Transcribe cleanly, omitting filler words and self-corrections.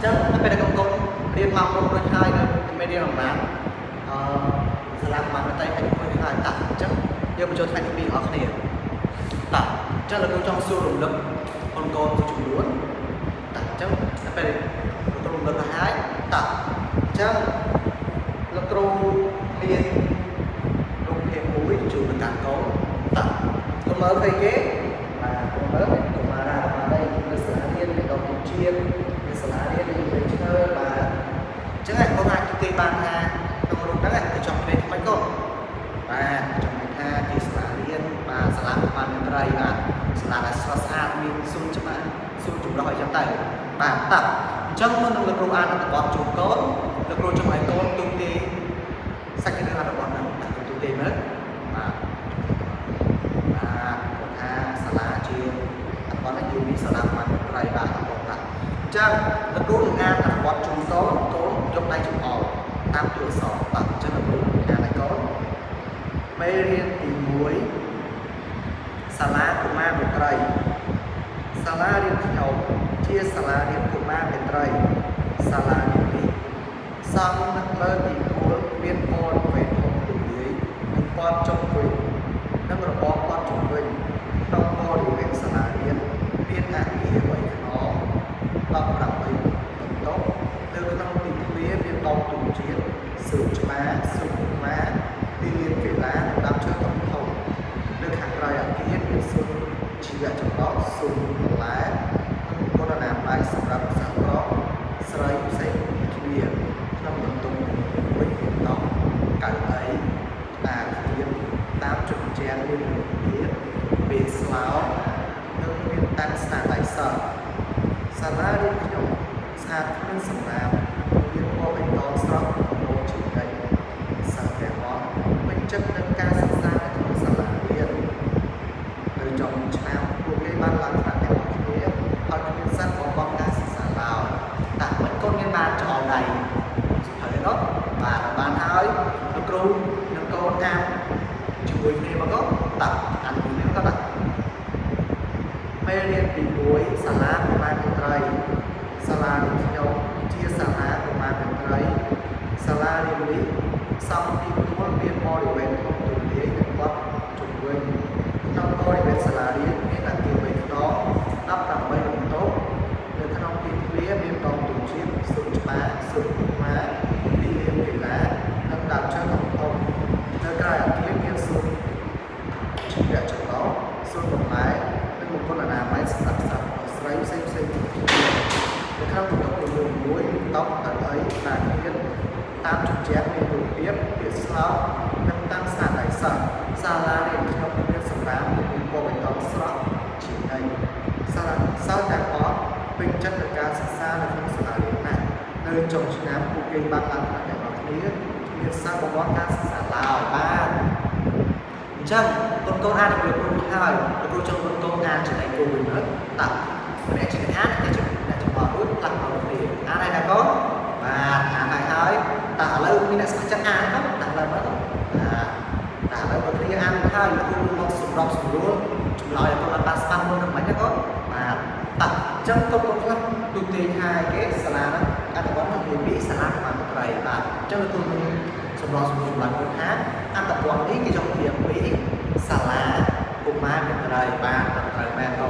ចឹងតែពេលកូនរៀនមកដូចហើយមេរៀនអំណាចសាលាបានតែឲ្យមួយហើយតាអញ្ចឹងយើងបញ្ចូលថ្ងៃទី2អស់គ្នាតាអញ្ចឹងលោកគ្រូចង់សួររំលឹកកូនមួយចំនួនតាអញ្ចឹងតែពេលលោកគ្រូរំលឹកទៅហើយតាអញ្ចឹងលោកគ្រូរៀនរូបភាពមួយជួយនឹងការកូនតាកុំមើលទៅគេបាទកុំមើលកុំមកណាđây làសាលារៀនក្នុងជាតិសាលារៀននៅពេលឆ្លើយបាទអញ្ចឹងឯងបងអាចទីបានថាក្នុងរូបហ្នឹងទៅចង់គ្នាថ្មីកូនបាទចង់ថាជាសាលារៀនបាទសាលាបានមន្ត្រីបាទសាលាដែលស្រស់ស្អាតមានសួនច្បារសួនចម្រុះអីចឹងទៅបាទតាអញ្ចឹងមុននឹងលោកគ្រូអានអត្ថបទជូនកូនលោកគ្រូចង់ឲ្យកូនទូទាសាច់រឿងអត្ថបទហ្នឹងទូទាមើលបាទថាសាលាជាអត្ថបទនេះគឺមានសាលាបានមន្ត្រីបាទអត់តាអញ្ចឹងលោកគ្រូនឹងអានអត្ថបទជូនកូនកូនយកដៃចំអល់តាមទូរស័ព្ទបាទអញ្ចឹងលោកគ្រូអានឲ្យកូនមេរៀនទី1សាលាកុមារមន្ត្រីសាលារៀនខ្ញុំជាសាលារៀនកុមារមន្ត្រីសាលារៀននេះសំណាក់លើទី1មានព័ត៌មានធំទូលាយនិងព័ត៌ចុងវិញនិងរបបព័ត៌ជំវិញក្នុងបរិវេណសាលារៀនមានអគារ3ខ្នង18បន្ទប់នៅក្នុងទីធ្លាមានដងទូជាតិសួនច្បារសួនកុមារទីលានកីឡានិងដើមឈើធំៗនៅខាងក្រោយអគារមានសួនជីវៈចម្រុះសួនបន្លែនិងគុណអនាម័យសម្រាប់សហគ្រាសស្រីផ្សេងគ្នាក្នុងបន្ទប់វិញមានតង់កៅអីអាគារតាមជញ្ជាំងមានរូបភាពពេលស្លោនិងមានតាំងស្នាដៃសតសាលារៀនខ្ញុំស្អាតគ្មានសំណាបមានពណ៌បៃតងស្រស់ពោលជាដីសាស្ត្រទាំងអស់បញ្ជាក់នឹងការសិក្សានៅក្នុងសាលារៀននៅចុងឆ្នាំពួកគេបានឡើងថ្នាក់ទាំងអស់គ្នាហើយគ្មានសិស្សបង្កប់ការសិក្សាឡើយតែមិនកូនមានបានចោលដៃហើយនោះបានហើយលោកគ្រូនិងកូនអានជាមួយគ្នាមកក៏តាអានគ្នាក៏តាមេរៀនទី1សាលាកុមារមន្ត្រីសាលារៀនខ្ញុំជាសាលាកុមារមន្ត្រីសាលារៀននេះសំទីទួលមានបរិវេណធំទូលាយនិងព័ទ្ធជុំវិញក្នុងបរិវេណសាលារៀនមានអគារ3ខ្នង18បន្ទប់នៅក្នុងទីធ្លាមានដងទូជាតិសួនច្បារសួនកុមារទីលានកីឡានិងដើមឈើធំៗនៅក្រៅអគារមានសួនជីវៈចម្រុះសួនបន្លែនិងមង្គលអនាម័យសម្រាប់សត្វស្រីផ្សេងៗទៀតនៅក្នុងបន្ទប់នីមួយៗមានតង់កៅអីតាគៀនតាមជញ្ជាំងមានរូបភាពពាក្យស្លោកនិងតាំងស្នាដៃសត្វសាលារៀនខ្ញុំមានសម្រាប់មានពណ៌បៃតងស្រស់ជាដីសាលាសិស្សទាំងអស់ពេញចិត្តនឹងការសិក្សានៅក្នុងសាលារៀនណាស់នៅចុងឆ្នាំពួកគេបានឡើងថ្នាក់ទាំងអស់គ្នាមានសារបង្គាប់ការសិក្សាឡើយបាទអញ្ចឹងកូនអានលោកគ្រូហើយលោកគ្រូចង់កូនអានចំណៃគូវិញមើលតាអ្នកជាអានអ្នកចំបល់រួចផ្លាស់មកគ្នាអានហើយណាកូនបាទអានហើយតើឥឡូវមានអ្នកស្ម័គ្រចិត្តអានទេតាឥឡូវមើលតាឥឡូវបងគ្នាអានហើយលោកគ្រូមកសម្របសម្រួលចម្លើយឲ្យកូនបានស្ដាប់មើលនឹងមិនណាកូនបាទតាអញ្ចឹងកូនខ្លះទូទាយថាគេសាលាហ្នឹងអត្ថបទហ្នឹងវាពីសាលាបានប្រៃបាទអញ្ចឹងលោកគ្រូមានសម្របសម្រួលឡើងថាអត្ថបទនេះគេចង់និយាយពីសាលាកុមារមន្ត្រីបាទត្រូវមែនតើ